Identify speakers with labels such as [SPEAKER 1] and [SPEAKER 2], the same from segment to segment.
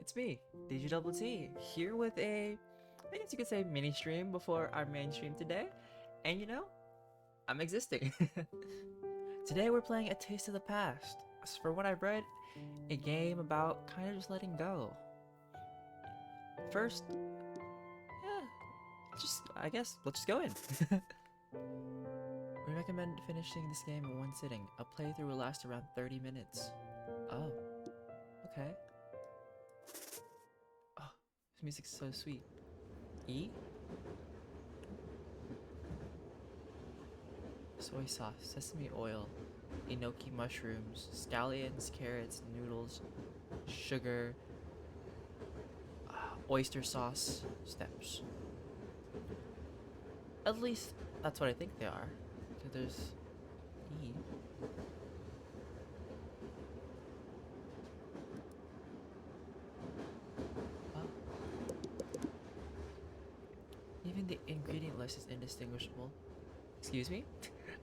[SPEAKER 1] it's me, DG here with I guess you could say mini stream before our main stream today. And you know, I'm existing. Today we're playing A Taste of the Past. As for what I've read, a game about kind of just letting go. First, I guess, let's just go in. We recommend finishing this game in one sitting. A playthrough will last around 30 minutes. Oh, okay. Oh, this music's so sweet. E? Soy sauce, sesame oil, enoki mushrooms, scallions, carrots, noodles, sugar, oyster sauce, steps. At least that's what I think they are. So there's E. Even the ingredient list is indistinguishable. Excuse me?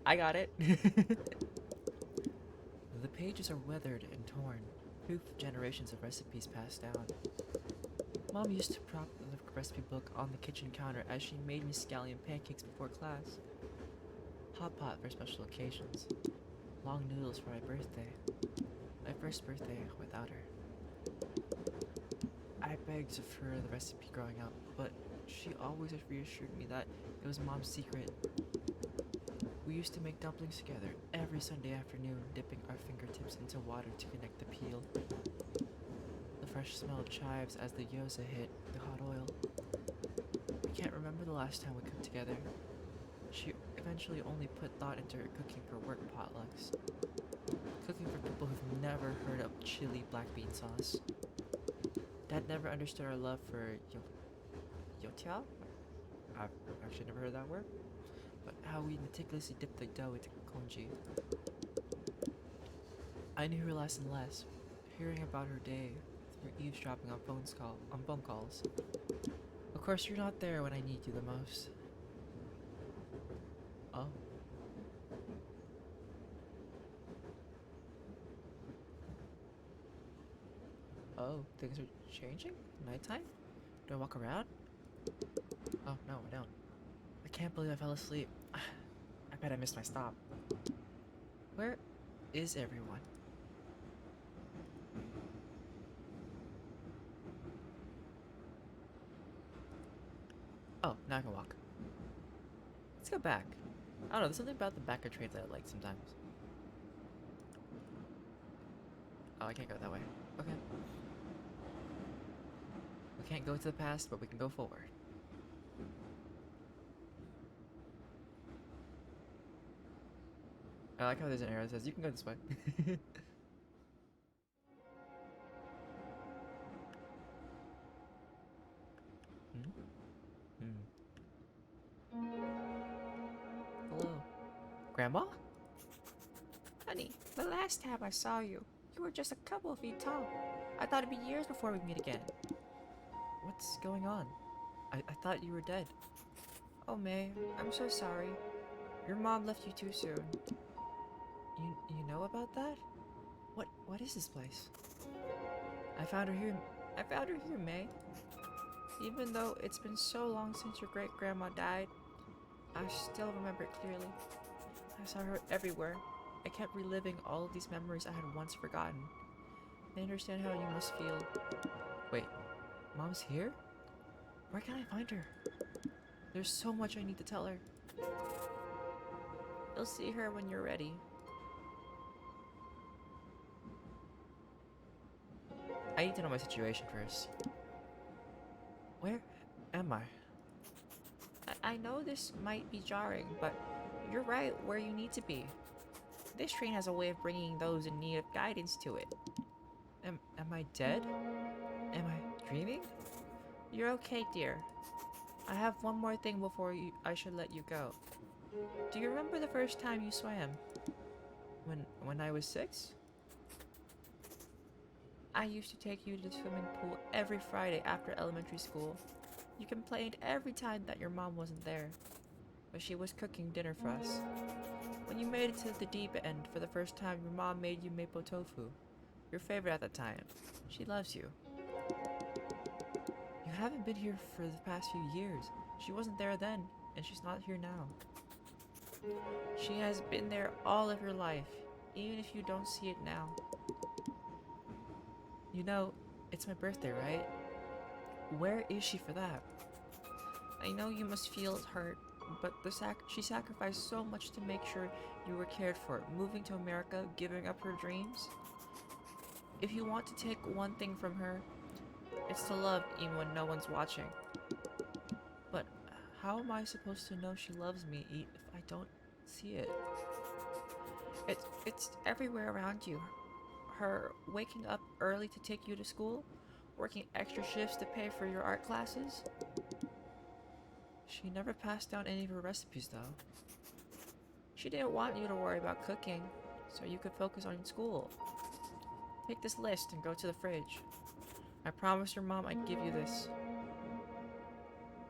[SPEAKER 1] I got it. The pages are weathered and torn, proof of generations of recipes passed down. Mom used to prop the recipe book on the kitchen counter as she made me scallion pancakes before class. Hot pot for special occasions. Long noodles for my birthday. My first birthday without her. I begged for the recipe growing up, but she always reassured me that it was Mom's secret. We used to make dumplings together every Sunday afternoon, dipping our fingertips into water to connect the peel. The fresh smell of chives as the gyoza hit the hot oil. I can't remember the last time we cooked together. She eventually only put thought into her cooking for work potlucks. Cooking for people who've never heard of chili black bean sauce. Dad never understood our love for youtiao? I've actually never heard that word. But how we meticulously dipped the dough into congee. I knew her less and less, hearing about her day through eavesdropping on phone calls. Of course, you're not there when I need you the most. Oh. Oh, things are changing? Nighttime? Do I walk around? Oh, no, I don't. I can't believe I fell asleep. I bet I missed my stop. Where is everyone? Oh, now I can walk. Let's go back. I don't know, there's something about the back of trains that I like sometimes. Oh, I can't go that way. Okay. We can't go to the past, but we can go forward. I like how there's an arrow that says, you can go this way. Hello. Grandma? Honey, the last time I saw you, you were just a couple of feet tall. I thought it'd be years before we meet again. What's going on? I thought you were dead. Oh, May, I'm so sorry. Your mom left you too soon. You know about that? What is this place? I found her here, May. Even though it's been so long since your great-grandma died, I still remember it clearly. I saw her everywhere. I kept reliving all of these memories I had once forgotten. I understand how you must feel. Wait, Mom's here? Where can I find her? There's so much I need to tell her. You'll see her when you're ready. I need to know my situation first. Where am I? I know this might be jarring, but you're right where you need to be. This train has a way of bringing those in need of guidance to it. Am I dead? Am I dreaming? You're okay, dear. I have one more thing before I should let you go. Do you remember the first time you swam? When I was 6? I used to take you to the swimming pool every Friday after elementary school. You complained every time that your mom wasn't there, but she was cooking dinner for us. When you made it to the deep end for the first time, your mom made you mapo tofu, your favorite at the time. She loves you. You haven't been here for the past few years. She wasn't there then, and she's not here now. She has been there all of her life, even if you don't see it now. You know, it's my birthday, right? Where is she for that? I know you must feel hurt, but she sacrificed so much to make sure you were cared for, moving to America, giving up her dreams. If you want to take one thing from her, it's to love even when no one's watching. But how am I supposed to know she loves me if I don't see it? It's everywhere around you. Her waking up early to take you to school, working extra shifts to pay for your art classes. She never passed down any of her recipes though. She didn't want you to worry about cooking, so you could focus on school. Take this list and go to the fridge. I promised your mom I'd give you this.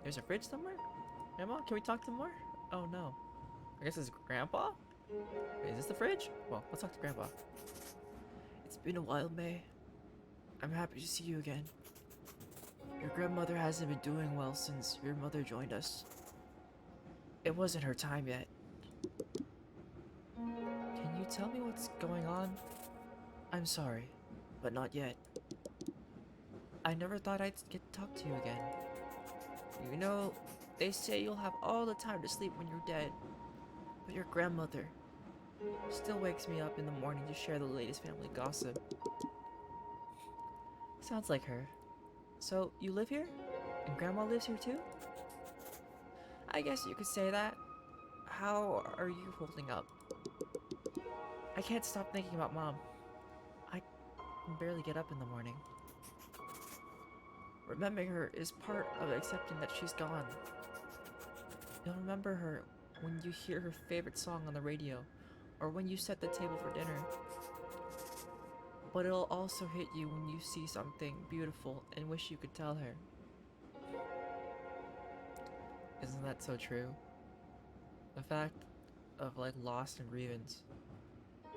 [SPEAKER 1] There's a fridge somewhere? Grandma, can we talk to more? Oh no. I guess it's Grandpa? Wait, is this the fridge? Well, let's talk to Grandpa. It's been a while, May. I'm happy to see you again. Your grandmother hasn't been doing well since your mother joined us. It wasn't her time yet. Can you tell me what's going on? I'm sorry, but not yet. I never thought I'd get to talk to you again. You know, they say you'll have all the time to sleep when you're dead. But your grandmother still wakes me up in the morning to share the latest family gossip. Sounds like her. So, you live here? And Grandma lives here too? I guess you could say that. How are you holding up? I can't stop thinking about Mom. I can barely get up in the morning. Remembering her is part of accepting that she's gone. You'll remember her when you hear her favorite song on the radio, or when you set the table for dinner. But it'll also hit you when you see something beautiful and wish you could tell her. Isn't that so true? The fact of loss and grievance.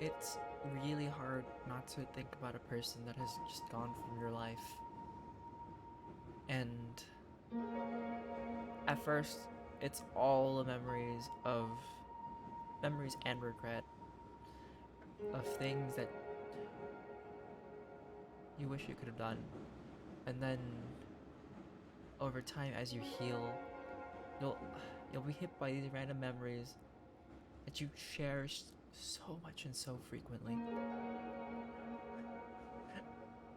[SPEAKER 1] It's really hard not to think about a person that has just gone from your life. And at first, it's all the memories and regret of things that you wish you could have done. And then over time, as you heal, you'll be hit by these random memories that you cherish so much and so frequently.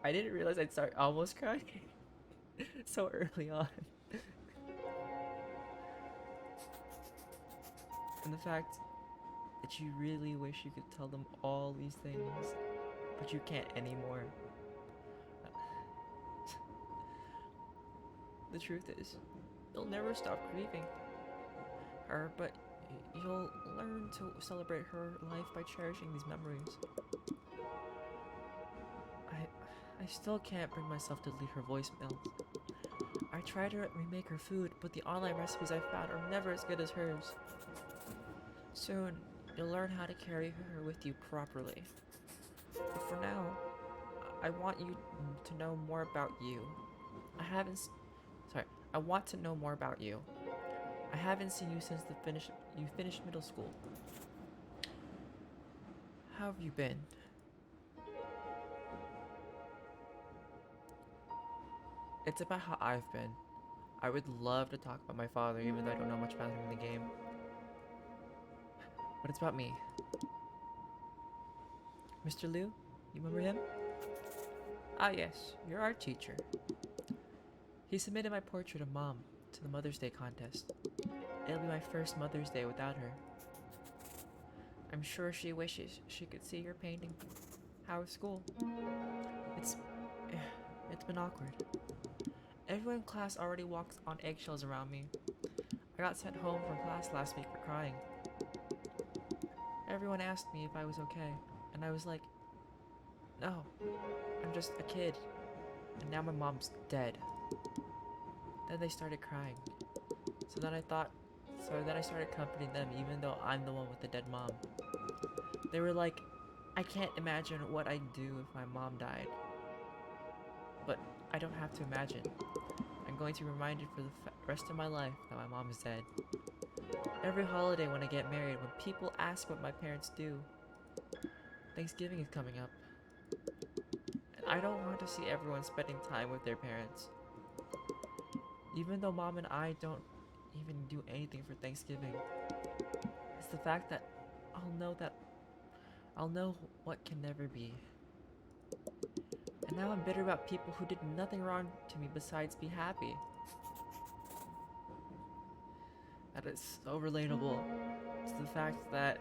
[SPEAKER 1] I didn't realize I'd start almost crying so early on. And the fact that you really wish you could tell them all these things, but you can't anymore. The truth is, you'll never stop grieving her, but you'll learn to celebrate her life by cherishing these memories. I still can't bring myself to delete her voicemails. I try to remake her food, but the online recipes I found are never as good as hers. Soon, you'll learn how to carry her with you properly. But for now, I want you to know more about you. I want to know more about you. I haven't seen you since you finished middle school. How have you been? It's about how I've been. I would love to talk about my father, even though I don't know much about him in the game. But it's about me. Mr. Liu, you remember him? Ah yes, your art teacher. He submitted my portrait of Mom to the Mother's Day contest. It'll be my first Mother's Day without her. I'm sure she wishes she could see your painting. How was school? It's been awkward. Everyone in class already walks on eggshells around me. I got sent home from class last week for crying. Everyone asked me if I was okay, and I was like, no, I'm just a kid. And now my mom's dead. Then they started crying. So then I started accompanying them, even though I'm the one with the dead mom. They were like, I can't imagine what I'd do if my mom died. But I don't have to imagine. I'm going to be reminded for the rest of my life that my mom is dead. Every holiday when I get married, when people ask what my parents do, Thanksgiving is coming up. And I don't want to see everyone spending time with their parents. Even though mom and I don't even do anything for Thanksgiving, it's the fact that I'll know what can never be. And now I'm bitter about people who did nothing wrong to me besides be happy. That is so relatable to the fact that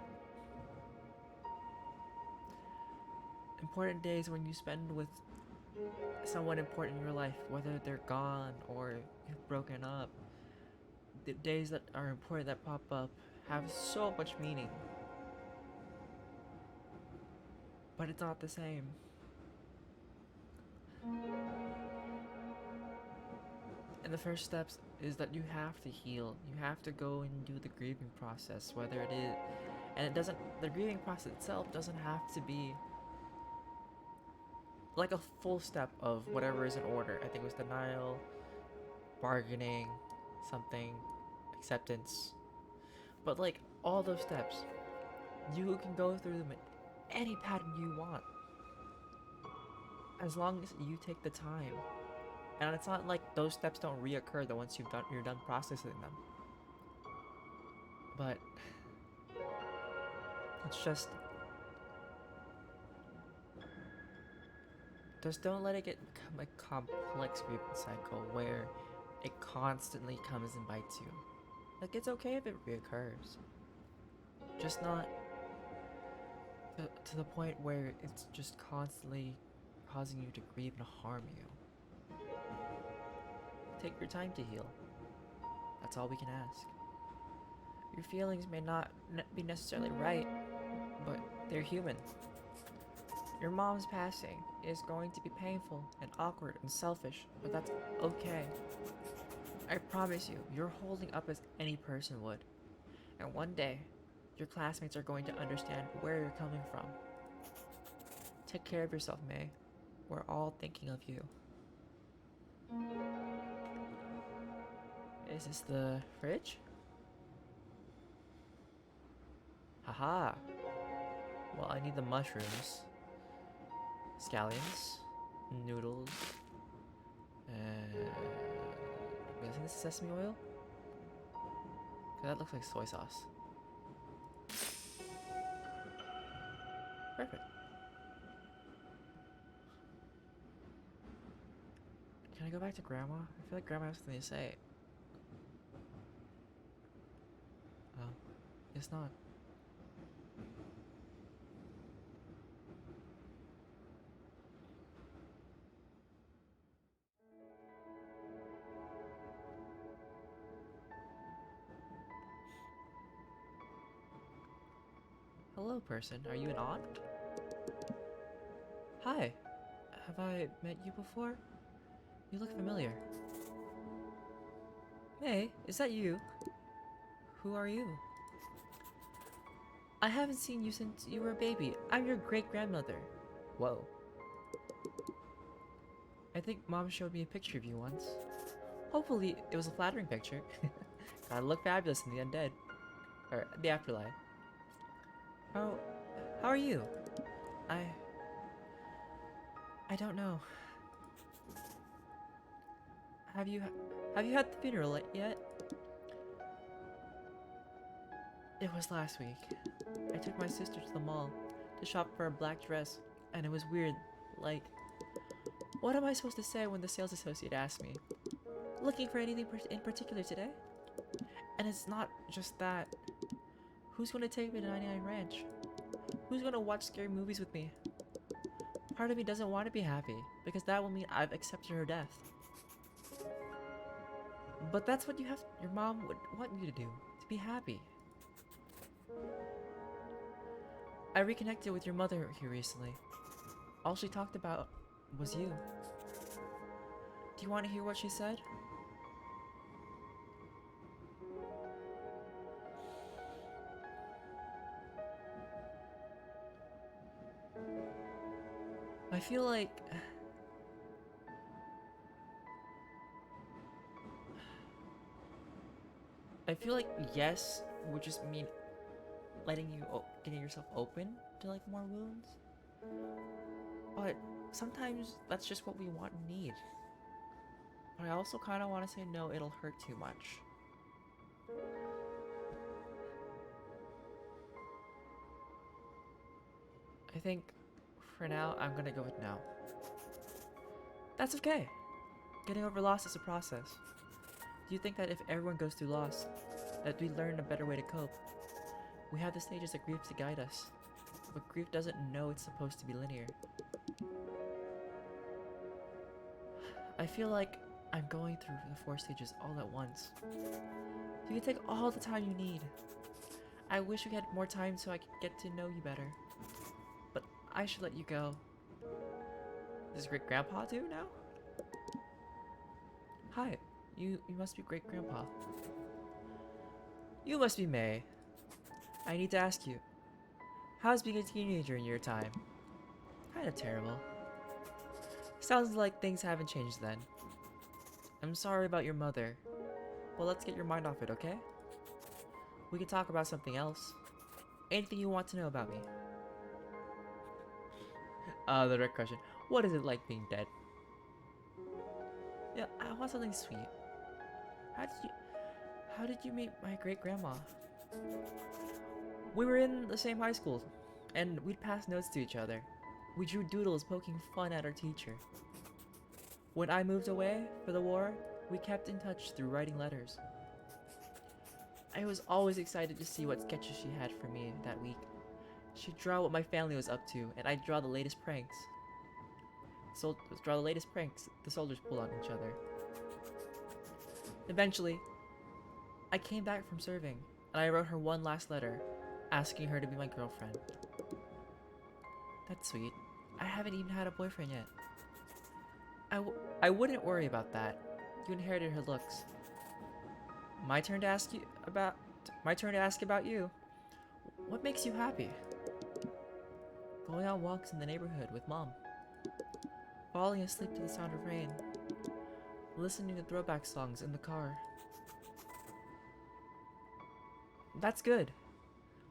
[SPEAKER 1] important days when you spend with someone important in your life, whether they're gone or you've broken up, the days that are important that pop up have so much meaning. But it's not the same. And the first steps is that you have to heal. You have to go and do the grieving process, whether it is, and it doesn't, the grieving process itself doesn't have to be like a full step of whatever is in order. I think it was denial, bargaining, something, acceptance. But like all those steps, you can go through them in any pattern you want. As long as you take the time. And it's not like those steps don't reoccur the once you're done processing them. But it's just don't let it become a complex grievance cycle where it constantly comes and bites you. Like, it's okay if it reoccurs, just not to the point where it's just constantly causing you to grieve and harm you. Take your time to heal. That's all we can ask. Your feelings may not be necessarily right, but they're human. Your mom's passing is going to be painful and awkward and selfish, but that's okay. I promise you, you're holding up as any person would. And one day, your classmates are going to understand where you're coming from. Take care of yourself, May. We're all thinking of you. Is this the fridge? Haha. Well, I need the mushrooms. Scallions. Noodles. And... I think this is sesame oil? That looks like soy sauce. Perfect. Can I go back to Grandma? I feel like Grandma has something to say. Oh, guess not. Hello, person. Are you an aunt? Hi. Have I met you before? You look familiar. Hey, is that you? Who are you? I haven't seen you since you were a baby. I'm your great-grandmother. Whoa. I think Mom showed me a picture of you once. Hopefully, it was a flattering picture. Gotta look fabulous in the undead. Or, the afterlife. How are you? I don't know. Have you had the funeral yet? It was last week. I took my sister to the mall to shop for a black dress, and it was weird. Like, what am I supposed to say when the sales associate asks me? Looking for anything in particular today? And it's not just that. Who's gonna take me to 99 Ranch? Who's gonna watch scary movies with me? Part of me doesn't want to be happy, because that will mean I've accepted her death. But that's what your mom would want you to do, to be happy. I reconnected with your mother here recently. All she talked about was you. Do you want to hear what she said? I feel like I feel like yes would just mean getting yourself open to like more wounds. But sometimes that's just what we want and need. But I also kind of want to say no, it'll hurt too much. I think for now, I'm gonna go with no. That's okay. Getting over loss is a process. Do you think that if everyone goes through loss, that we learn a better way to cope? We have the stages of grief to guide us, but grief doesn't know it's supposed to be linear. I feel like I'm going through the 4 stages all at once. You can take all the time you need. I wish we had more time so I could get to know you better. But I should let you go. Does Great Grandpa do now? Hi, you must be Great Grandpa. You must be May. I need to ask you, how's being a teenager in your time? Kinda terrible. Sounds like things haven't changed then. I'm sorry about your mother. Well, let's get your mind off it, okay? We can talk about something else. Anything you want to know about me. The direct question. What is it like being dead? Yeah, I want something sweet. How did you meet my great grandma? We were in the same high school, and we'd pass notes to each other. We drew doodles poking fun at our teacher. When I moved away for the war, we kept in touch through writing letters. I was always excited to see what sketches she had for me that week. She'd draw what my family was up to, and I'd draw the latest pranks. The soldiers pull on each other. Eventually, I came back from serving, and I wrote her one last letter, asking her to be my girlfriend. That's sweet. I haven't even had a boyfriend yet. I wouldn't worry about that. You inherited her looks. My turn to ask about you. What makes you happy? Going on walks in the neighborhood with Mom. Falling asleep to the sound of rain. Listening to throwback songs in the car. That's good.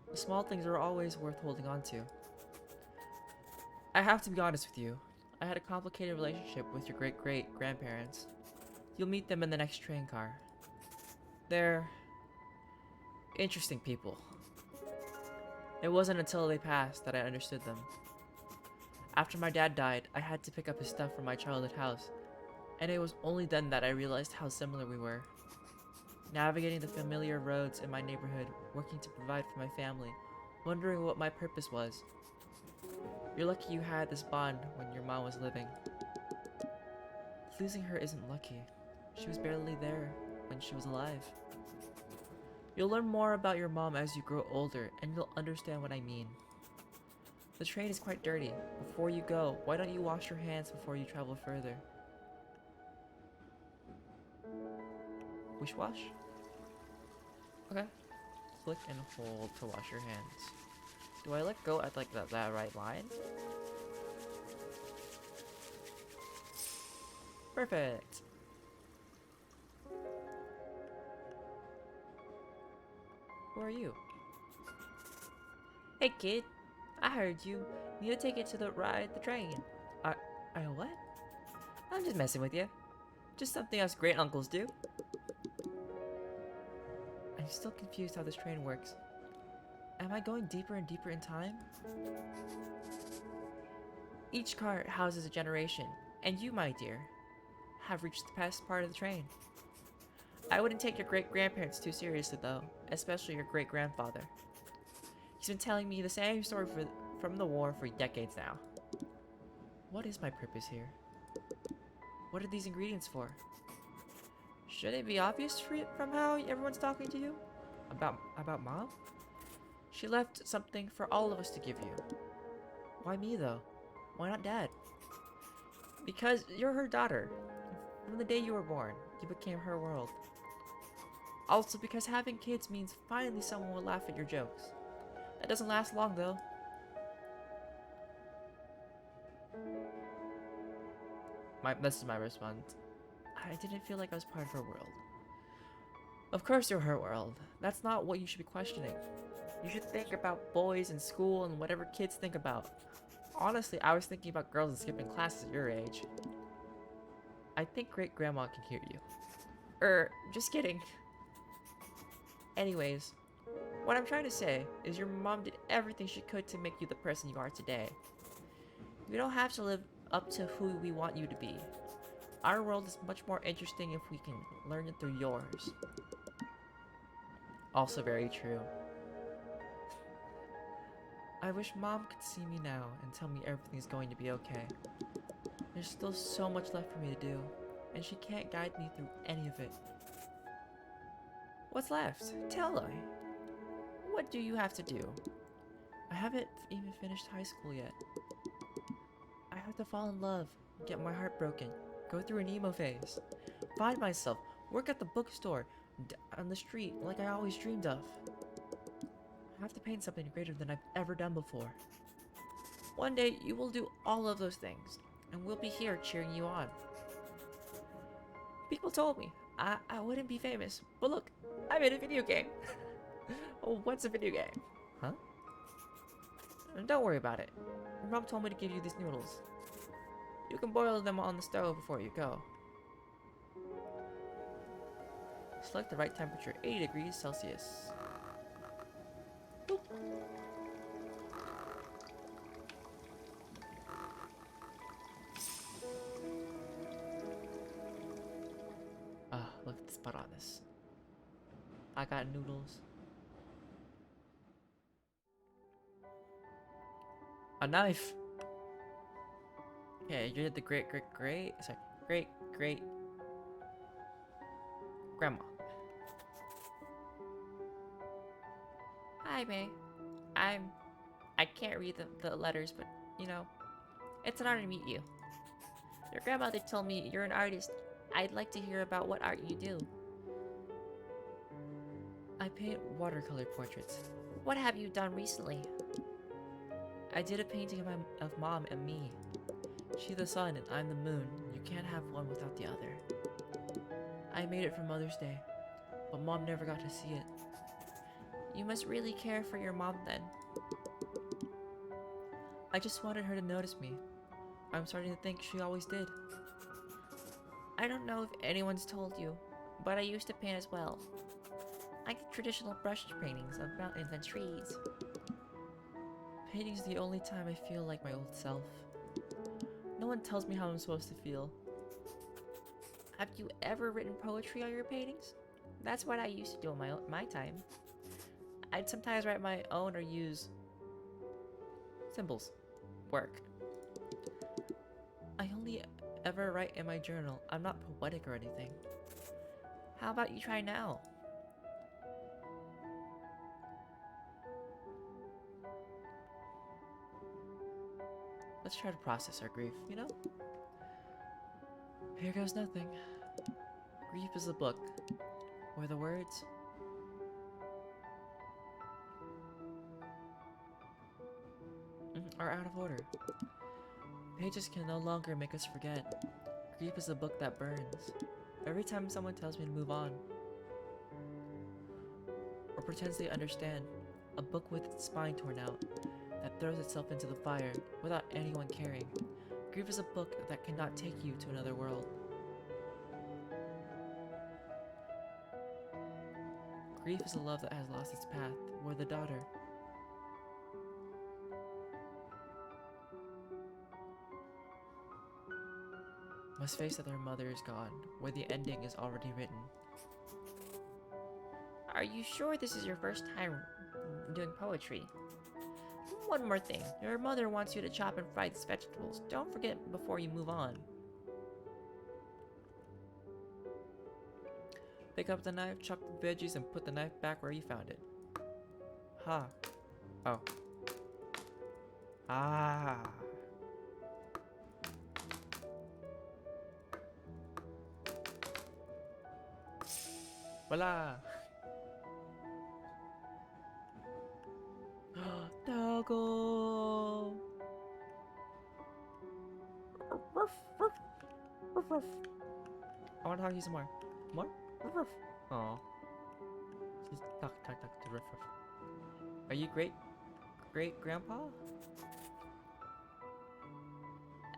[SPEAKER 1] The small things are always worth holding on to. I have to be honest with you. I had a complicated relationship with your great-great-grandparents. You'll meet them in the next train car. They're interesting people. It wasn't until they passed that I understood them. After my dad died, I had to pick up his stuff from my childhood house, and it was only then that I realized how similar we were. Navigating the familiar roads in my neighborhood, working to provide for my family, wondering what my purpose was. You're lucky you had this bond when your mom was living. Losing her isn't lucky. She was barely there when she was alive. You'll learn more about your mom as you grow older, and you'll understand what I mean. The train is quite dirty. Before you go, why don't you wash your hands before you travel further? Wish wash? Okay. Click and hold to wash your hands. Do I let go at like that right line? Perfect. Who are you? Hey kid, I heard you need a ticket to ride the train. I what? I'm just messing with you. Just something us great uncles do. I'm still confused how this train works. Am I going deeper and deeper in time? Each car houses a generation, and you, my dear, have reached the best part of the train. I wouldn't take your great-grandparents too seriously, though, especially your great-grandfather. He's been telling me the same story from the war for decades now. What is my purpose here? What are these ingredients for? Should it be obvious from how everyone's talking to you? About Mom? She left something for all of us to give you. Why me, though? Why not Dad? Because you're her daughter. From the day you were born, you became her world. Also because having kids means finally someone will laugh at your jokes. That doesn't last long, though. This is my response. I didn't feel like I was part of her world. Of course you're her world. That's not what you should be questioning. You should think about boys in school and whatever kids think about. Honestly, I was thinking about girls and skipping classes at your age. I think great-grandma can hear you. Just kidding. Anyways, what I'm trying to say is your mom did everything she could to make you the person you are today. You don't have to live up to who we want you to be. Our world is much more interesting if we can learn it through yours. Also very true. I wish Mom could see me now and tell me everything's going to be okay. There's still so much left for me to do, and she can't guide me through any of it. What's left? Tell me. What do you have to do? I haven't even finished high school yet. I have to fall in love, get my heart broken, go through an emo phase, find myself, work at the bookstore, on the street like I always dreamed of. I have to paint something greater than I've ever done before. One day you will do all of those things, and we'll be here cheering you on. People told me I wouldn't be famous, but look, I made a video game. Oh, what's a video game? Huh? Don't worry about it. Your mom told me to give you these noodles. You can boil them on the stove before you go. Select the right temperature, 80 degrees Celsius. Boop. Look at the spot on this. I got noodles. A knife! Okay, you're the great grandma. Hi, May. I can't read the letters, but, you know, it's an honor to meet you. Your grandmother told me you're an artist. I'd like to hear about what art you do. I paint watercolor portraits. What have you done recently? I did a painting of Mom and me. She's the sun and I'm the moon. You can't have one without the other. I made it for Mother's Day, but Mom never got to see it. You must really care for your mom then. I just wanted her to notice me. I'm starting to think she always did. I don't know if anyone's told you, but I used to paint as well. I did traditional brush paintings of mountains and trees. Painting's the only time I feel like my old self. No one tells me how I'm supposed to feel. Have you ever written poetry on your paintings? That's what I used to do in my time. I'd sometimes write my own or use symbols. Work. I only ever write in my journal. I'm not poetic or anything. How about you try now? Let's try to process our grief, you know? Here goes nothing. Grief is a book, where the words are out of order. Pages can no longer make us forget. Grief is a book that burns. Every time someone tells me to move on, or pretends they understand, a book with its spine torn out, that throws itself into the fire without anyone caring. Grief is a book that cannot take you to another world. Grief is a love that has lost its path, where the daughter must face that their mother is gone, where the ending is already written. Are you sure this is your first time doing poetry? One more thing. Your mother wants you to chop and fry these vegetables. Don't forget before you move on. Pick up the knife, chop the veggies, and put the knife back where you found it. Ha. Oh. Ah. Voila! Doggo! Ruff, ruff, ruff, ruff. I want to talk to you some more. More? Ruff, ruff. Aw. Just talk to Ruff Ruff. Are you great grandpa?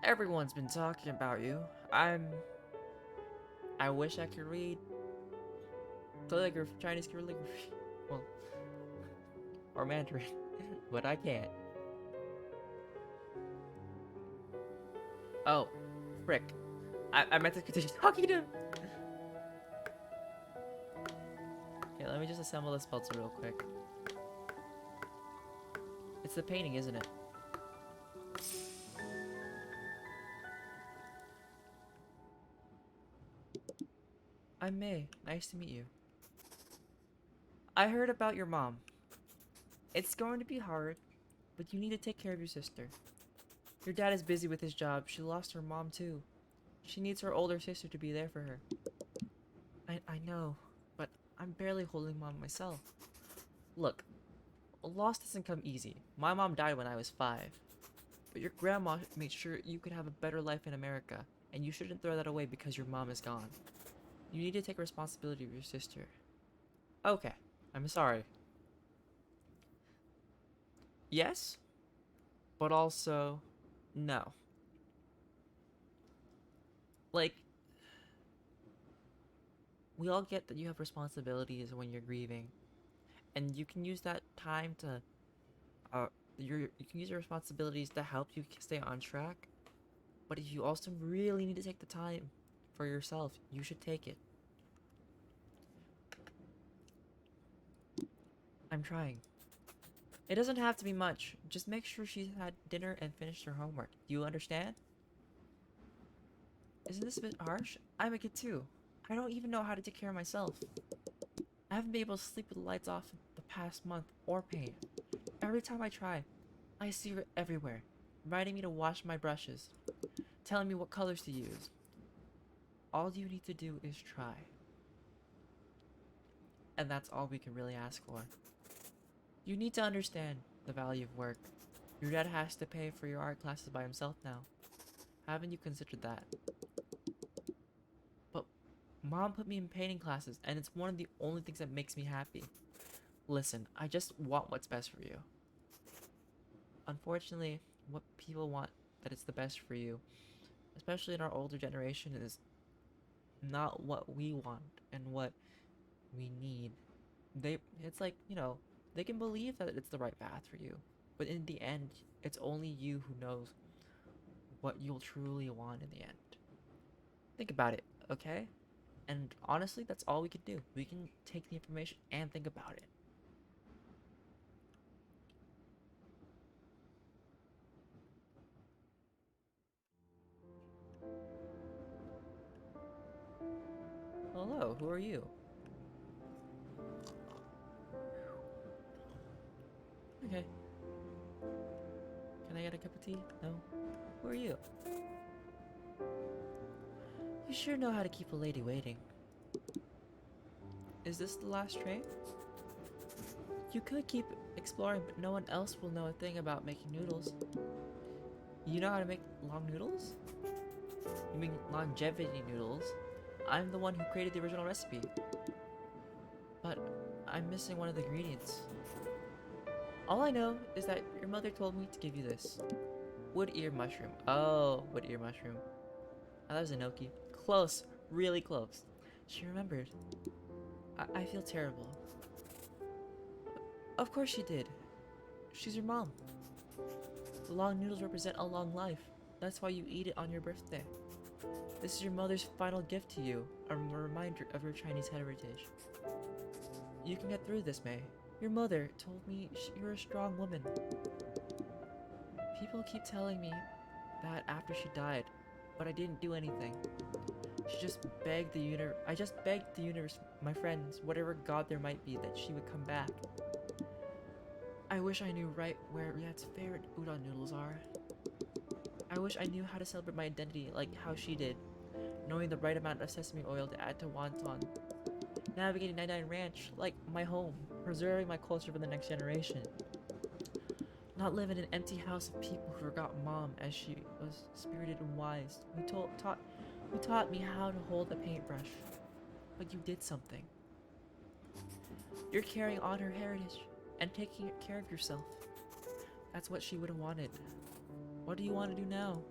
[SPEAKER 1] Everyone's been talking about you. I wish I could read Chinese calligraphy. Well, or Mandarin, but I can't. Oh, frick. I meant to continue talking to him. Okay, let me just assemble this puzzle real quick. It's the painting, isn't it? I'm May. Nice to meet you. I heard about your mom. It's going to be hard, but you need to take care of your sister. Your dad is busy with his job. She lost her mom too. She needs her older sister to be there for her. I know, but I'm barely holding mom myself. Look, loss doesn't come easy. My mom died when I was 5. But your grandma made sure you could have a better life in America, and you shouldn't throw that away because your mom is gone. You need to take responsibility of your sister. Okay, I'm sorry. Yes, but also no. Like, we all get that you have responsibilities when you're grieving, and you can use that time to, uh, you can use your responsibilities to help you stay on track. But if you also really need to take the time for yourself, you should take it. I'm trying. It doesn't have to be much. Just make sure she's had dinner and finished her homework. You understand? Isn't this a bit harsh? I'm a kid too. I don't even know how to take care of myself. I haven't been able to sleep with the lights off the past month or paint. Every time I try, I see her everywhere, reminding me to wash my brushes, telling me what colors to use. All you need to do is try. And that's all we can really ask for. You need to understand the value of work. Your dad has to pay for your art classes by himself now. Haven't you considered that? But mom put me in painting classes, and it's one of the only things that makes me happy. Listen, I just want what's best for you. Unfortunately, what people want that it's the best for you, especially in our older generation, is not what we want and what we need. It's like, they can believe that it's the right path for you, but in the end, it's only you who knows what you'll truly want in the end. Think about it, okay? And honestly, that's all we can do. We can take the information and think about it. Hello, who are you? Okay. Can I get a cup of tea? No? Who are you? You sure know how to keep a lady waiting. Is this the last train? You could keep exploring, but no one else will know a thing about making noodles. You know how to make long noodles? You mean longevity noodles? I'm the one who created the original recipe. But I'm missing one of the ingredients. All I know is that your mother told me to give you this. Wood ear mushroom. Oh, wood ear mushroom. Oh, that was enoki. Close. Really close. She remembered. I feel terrible. Of course she did. She's your mom. The long noodles represent a long life. That's why you eat it on your birthday. This is your mother's final gift to you, a reminder of her Chinese heritage. You can get through this, May. Your mother told me you're a strong woman. People keep telling me that after she died, but I didn't do anything. She just begged the universe. I just begged the universe, my friends, whatever god there might be, that she would come back. I wish I knew right where Riyadh's favorite udon noodles are. I wish I knew how to celebrate my identity like how she did, knowing the right amount of sesame oil to add to wonton, navigating 99 Ranch like my home, preserving my culture for the next generation. Not live in an empty house of people who forgot mom as she was spirited and wise, who taught me how to hold a paintbrush. But you did something. You're carrying on her heritage and taking care of yourself. That's what she would have wanted. What do you want to do now?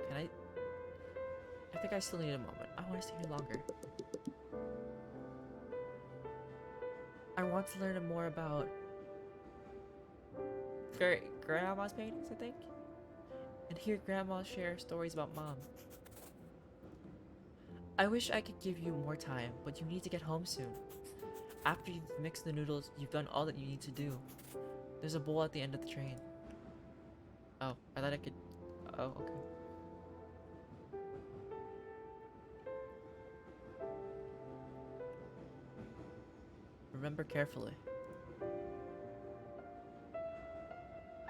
[SPEAKER 1] Can I think I still need a moment. I want to stay here longer. I want to learn more about Grandma's paintings, I think, and hear Grandma share stories about Mom. I wish I could give you more time, but you need to get home soon. After you've mixed the noodles, you've done all that you need to do. There's a bowl at the end of the train. Oh, I thought I could... Oh, okay. Remember carefully.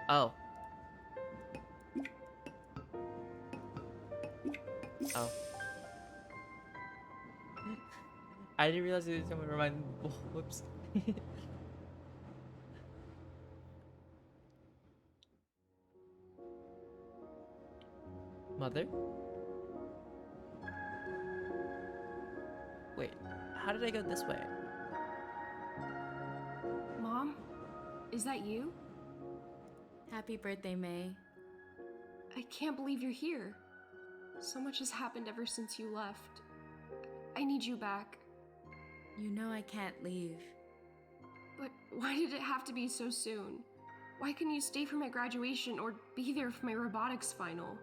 [SPEAKER 1] Oh. Oh. I didn't realize it was going to remind me. Oh, whoops. Mother? Wait, how did I go this way?
[SPEAKER 2] Mom? Is that you?
[SPEAKER 3] Happy birthday, May.
[SPEAKER 2] I can't believe you're here. So much has happened ever since you left. I need you back.
[SPEAKER 3] You know I can't leave.
[SPEAKER 2] But why did it have to be so soon? Why couldn't you stay for my graduation or be there for my robotics final?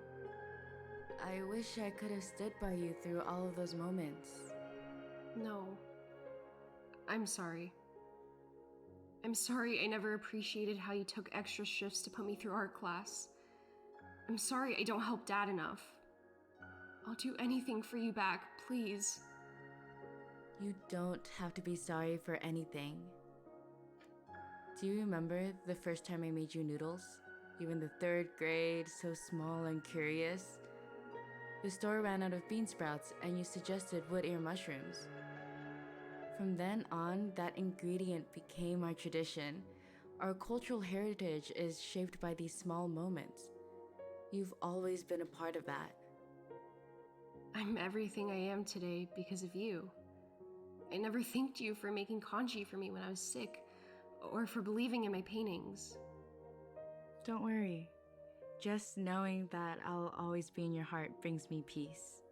[SPEAKER 3] I wish I could have stood by you through all of those moments.
[SPEAKER 2] No. I'm sorry. I'm sorry I never appreciated how you took extra shifts to put me through art class. I'm sorry I don't help Dad enough. I'll do anything for you back, please.
[SPEAKER 3] You don't have to be sorry for anything. Do you remember the first time I made you noodles? You were in the 3rd grade, so small and curious. The store ran out of bean sprouts and you suggested wood ear mushrooms. From then on, that ingredient became our tradition. Our cultural heritage is shaped by these small moments. You've always been a part of that.
[SPEAKER 2] I'm everything I am today because of you. I never thanked you for making kanji for me when I was sick, or for believing in my paintings.
[SPEAKER 3] Don't worry. Just knowing that I'll always be in your heart brings me peace.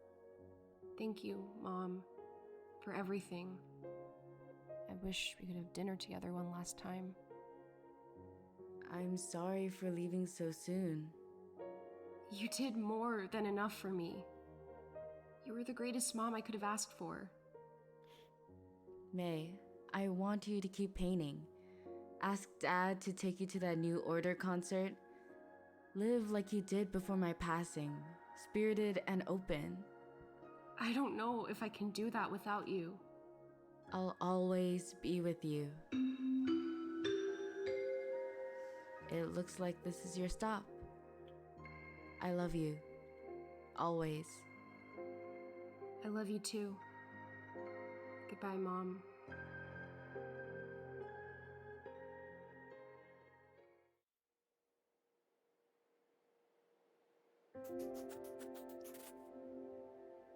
[SPEAKER 2] Thank you, Mom, for everything. I wish we could have dinner together one last time.
[SPEAKER 3] I'm sorry for leaving so soon.
[SPEAKER 2] You did more than enough for me. You were the greatest mom I could have asked for.
[SPEAKER 3] May, I want you to keep painting. Ask Dad to take you to that New Order concert. Live like you did before my passing, spirited and open.
[SPEAKER 2] I don't know if I can do that without you.
[SPEAKER 3] I'll always be with you. It looks like this is your stop. I love you. Always.
[SPEAKER 2] I love you too. Goodbye, Mom.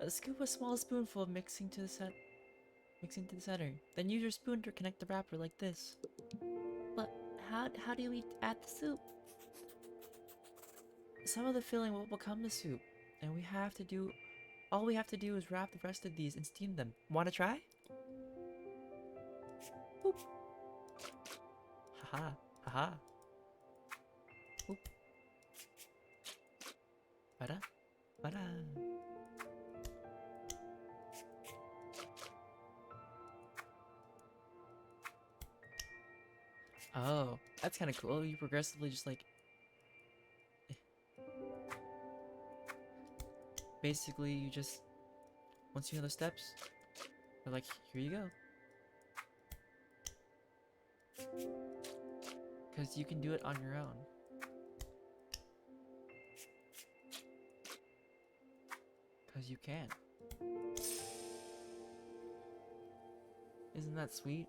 [SPEAKER 1] Scoop a small spoonful of mixing to the center. Then use your spoon to connect the wrapper like this. But how do we add the soup? Some of the filling will become the soup, and all we have to do is wrap the rest of these and steam them. Want to try? Boop. Haha, haha. Boop. Bada, bada. Oh, that's kind of cool. You progressively just like... Basically, you just... Once you know the steps, they're like, here you go. Because you can do it on your own. Because you can. Isn't that sweet?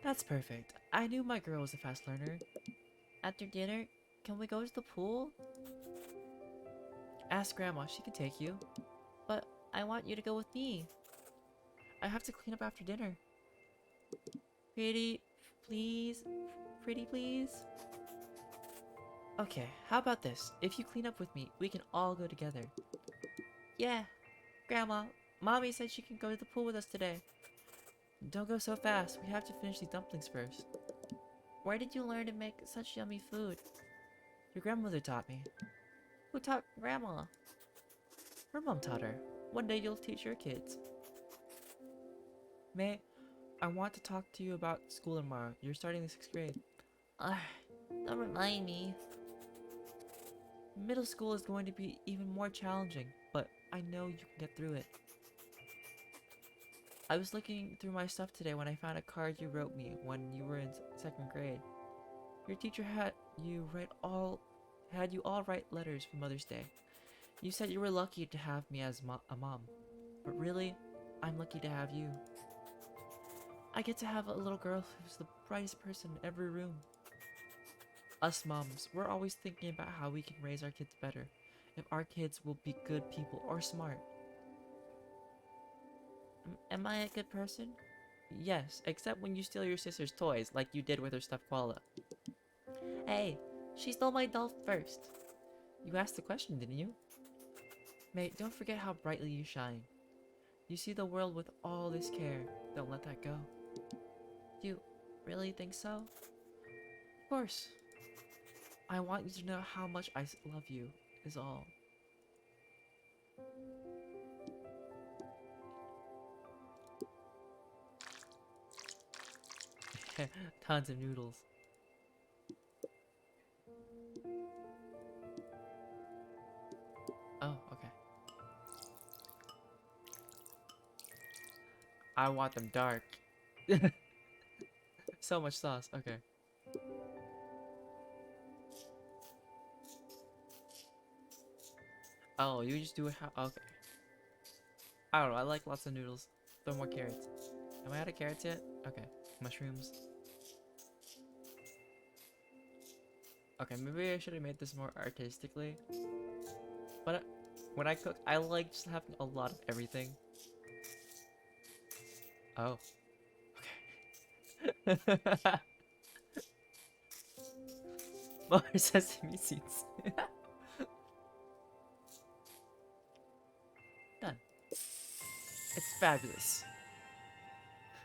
[SPEAKER 1] That's perfect. I knew my girl was a fast learner. After dinner, can we go to the pool? Ask Grandma, she can take you. But I want you to go with me. I have to clean up after dinner. Pretty, please? Pretty, please? Okay, how about this? If you clean up with me, we can all go together. Yeah. Grandma, Mommy said she can go to the pool with us today. Don't go so fast. We have to finish these dumplings first. Where did you learn to make such yummy food? Your grandmother taught me. Who taught Grandma? Her mom taught her. One day you'll teach your kids. May, I want to talk to you about school tomorrow. You're starting the 6th grade. Don't remind me. Middle school is going to be even more challenging, but I know you can get through it. I was looking through my stuff today when I found a card you wrote me when you were in 2nd grade. Your teacher had you all write letters for Mother's Day. You said you were lucky to have me as a mom, but really, I'm lucky to have you. I get to have a little girl who's the brightest person in every room. Us moms, we're always thinking about how we can raise our kids better, if our kids will be good people or smart. Am I a good person? Yes, except when you steal your sister's toys, like you did with her stuffed koala. Hey, she stole my doll first. You asked the question, didn't you? Mate, don't forget how brightly you shine. You see the world with all this care. Don't let that go. You really think so? Of course. I want you to know how much I love you, is all. Tons of noodles. Oh, okay. I want them dark. So much sauce, okay. Oh, you just do it how, okay. I don't know, I like lots of noodles. Throw more carrots. Am I out of carrots yet? Okay. Mushrooms. Okay, maybe I should have made this more artistically. But when I cook, I like just having a lot of everything. Oh. Okay. More sesame seeds. Done. It's fabulous.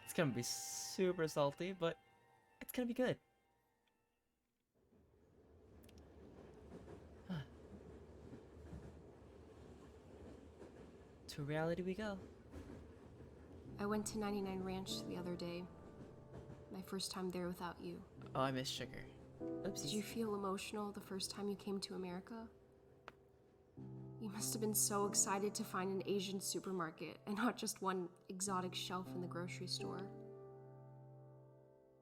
[SPEAKER 1] It's gonna be super salty, but it's gonna be good. To reality we go.
[SPEAKER 2] I went to 99 Ranch the other day. My first time there without you.
[SPEAKER 1] Oh, I miss sugar. Oopsies.
[SPEAKER 2] Did you feel emotional the first time you came to America? You must have been so excited to find an Asian supermarket and not just one exotic shelf in the grocery store.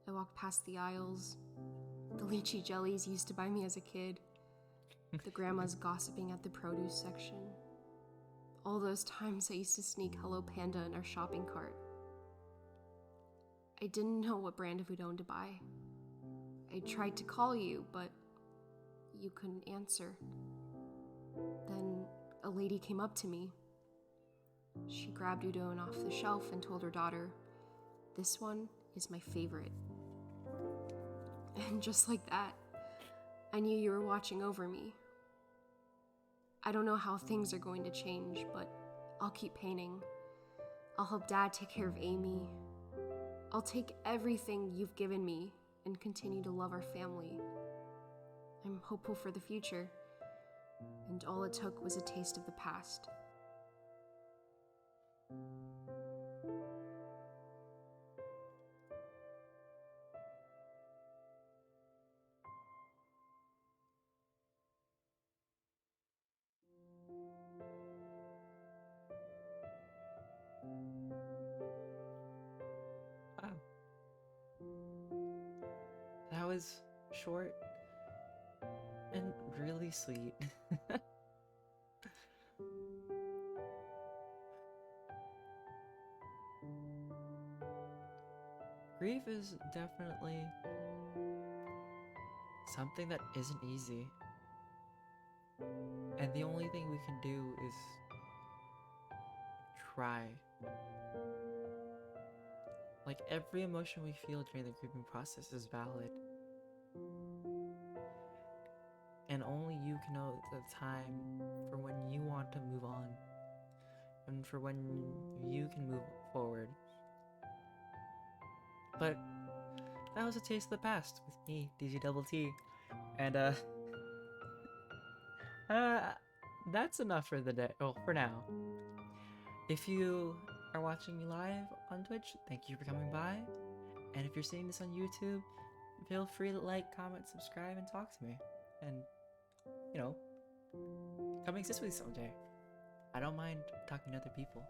[SPEAKER 2] I walked past the aisles, the lychee jellies you used to buy me as a kid, the grandmas gossiping at the produce section. All those times I used to sneak Hello Panda in our shopping cart. I didn't know what brand of udon to buy. I tried to call you, but you couldn't answer. Then a lady came up to me. She grabbed udon off the shelf and told her daughter, "This one is my favorite." And just like that, I knew you were watching over me. I don't know how things are going to change, but I'll keep painting. I'll help Dad take care of Amy. I'll take everything you've given me and continue to love our family. I'm hopeful for the future, and all it took was a taste of the past.
[SPEAKER 1] Wow. That was short and really sweet. Grief is definitely something that isn't easy. And the only thing we can do is cry. Like, every emotion we feel during the grieving process is valid. And only you can know the time for when you want to move on. And for when you can move forward. But that was a taste of the past with me, DGTT. And that's enough for the day. Well, for now. If you are watching me live on Twitch, thank you for coming by. And if you're seeing this on YouTube, feel free to like, comment, subscribe, and talk to me. And, you know, come exist with me someday. I don't mind talking to other people.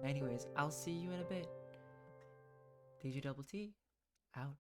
[SPEAKER 1] Anyways, I'll see you in a bit. DGTT, out.